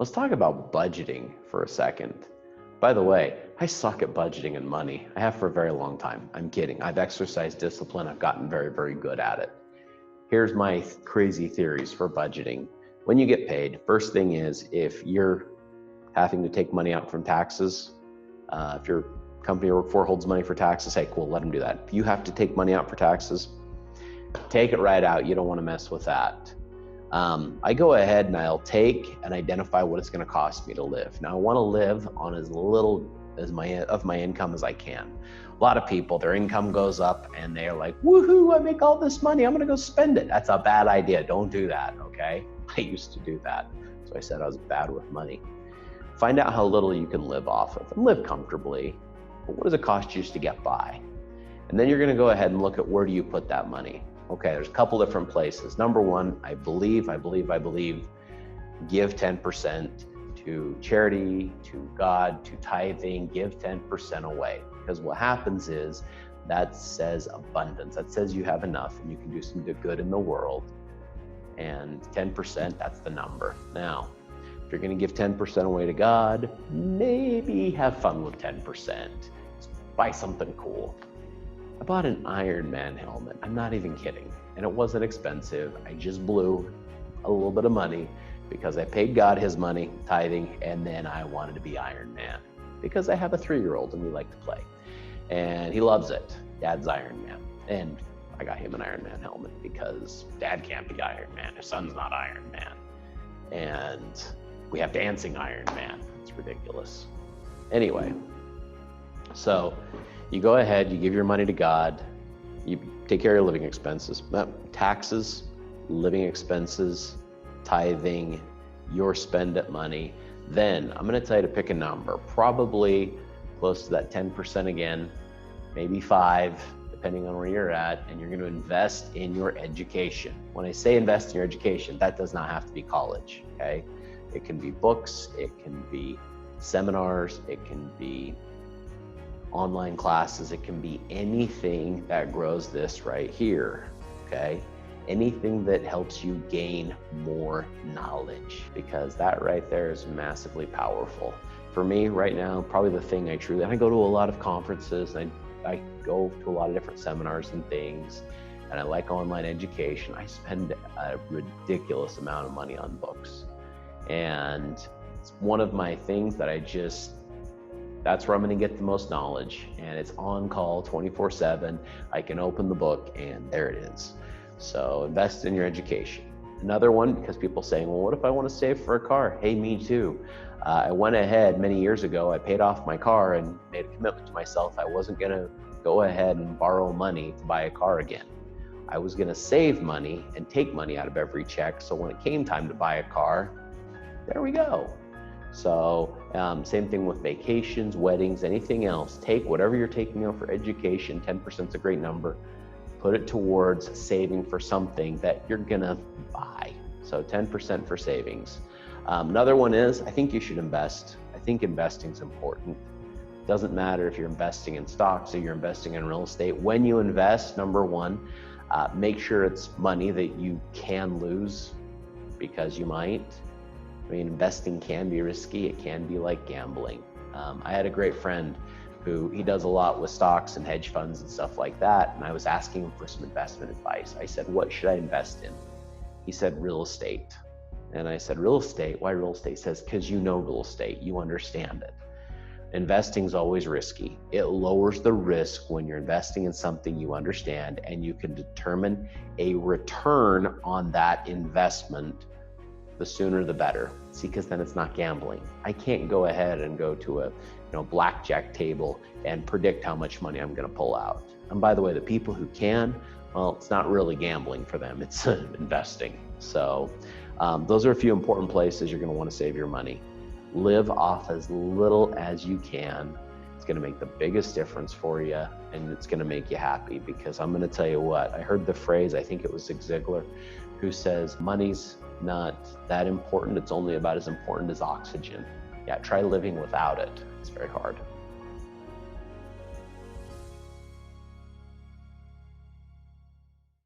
Let's talk about budgeting for a second. By the way, I suck at budgeting and money. I have for a very long time. I'm kidding. I've exercised discipline. I've gotten very, very good at it. Here's my crazy theories for budgeting. When you get paid, first thing is if you're having to take money out from taxes, if your company you work for holds money for taxes, hey, cool, let them do that. If you have to take money out for taxes, take it right out. You don't want to mess with that. I go ahead and I'll take and identify what it's going to cost me to live. Now I want to live on as little as my income as I can. A lot of people, their income goes up and they're like, woohoo, I make all this money, I'm going to go spend it. That's a bad idea. Don't do that, okay? I used to do that. So I said I was bad with money. Find out how little you can live off of and live comfortably. But what does it cost you just to get by? And then you're going to go ahead and look at where do you put that money. Okay, there's a couple different places. Number one, I believe, give 10% to charity, to God, to tithing, give 10% away. Because what happens is that says abundance. That says you have enough and you can do some good in the world. And 10%, that's the number. Now, if you're gonna give 10% away to God, maybe have fun with 10%. Buy something cool. I bought an Iron Man helmet. I'm not even kidding. And it wasn't expensive. I just blew a little bit of money because I paid God his money, tithing, and then I wanted to be Iron Man because I have a 3-year-old and we like to play. And he loves it. Dad's Iron Man. And I got him an Iron Man helmet because Dad can't be Iron Man. His son's not Iron Man. And we have dancing Iron Man. It's ridiculous. Anyway, so you go ahead, you give your money to God, you take care of your living expenses, taxes, living expenses, tithing, your spend it money. Then I'm gonna tell you to pick a number, probably close to that 10% again, maybe 5, depending on where you're at, and you're gonna invest in your education. When I say invest in your education, that does not have to be college, okay? It can be books, it can be seminars, it can be online classes, it can be anything that grows this right here, okay? Anything that helps you gain more knowledge, because that right there is massively powerful. For me right now, probably the thing I go to a lot of conferences, and I go to a lot of different seminars and things, and I like online education. I spend a ridiculous amount of money on books. And it's one of my things that that's where I'm gonna get the most knowledge, and it's on call 24/7. I can open the book and there it is. So invest in your education. Another one, because people saying, well, what if I wanna save for a car? Hey, me too. I went ahead many years ago, I paid off my car and made a commitment to myself. I wasn't gonna go ahead and borrow money to buy a car again. I was gonna save money and take money out of every check. So when it came time to buy a car, there we go. So same thing with vacations, weddings, anything else. Take whatever you're taking out for education, 10% is a great number. Put it towards saving for something that you're gonna buy. So 10% for savings. Another one is, I think you should invest. I think investing is important. Doesn't matter if you're investing in stocks or you're investing in real estate. When you invest, number one, make sure it's money that you can lose, because you might. I mean, investing can be risky. It can be like gambling. I had a great friend who he does a lot with stocks and hedge funds and stuff like that. And I was asking him for some investment advice. I said, what should I invest in? He said, real estate. And I said, real estate? Why real estate? He says, because you know real estate, you understand it. Investing is always risky. It lowers the risk when you're investing in something you understand and you can determine a return on that investment. The sooner the better. See, because then it's not gambling. I can't go ahead and go to a blackjack table and predict how much money I'm going to pull out. And by the way, the people who can, well, it's not really gambling for them, it's investing. So those are a few important places you're going to want to save your money. Live off as little as you can. It's going to make the biggest difference for you, and it's going to make you happy, because I'm going to tell you what, I heard the phrase, I think it was Zig Ziglar, who says, money's not that important. It's only about as important as oxygen. Yeah, try living without it. It's very hard.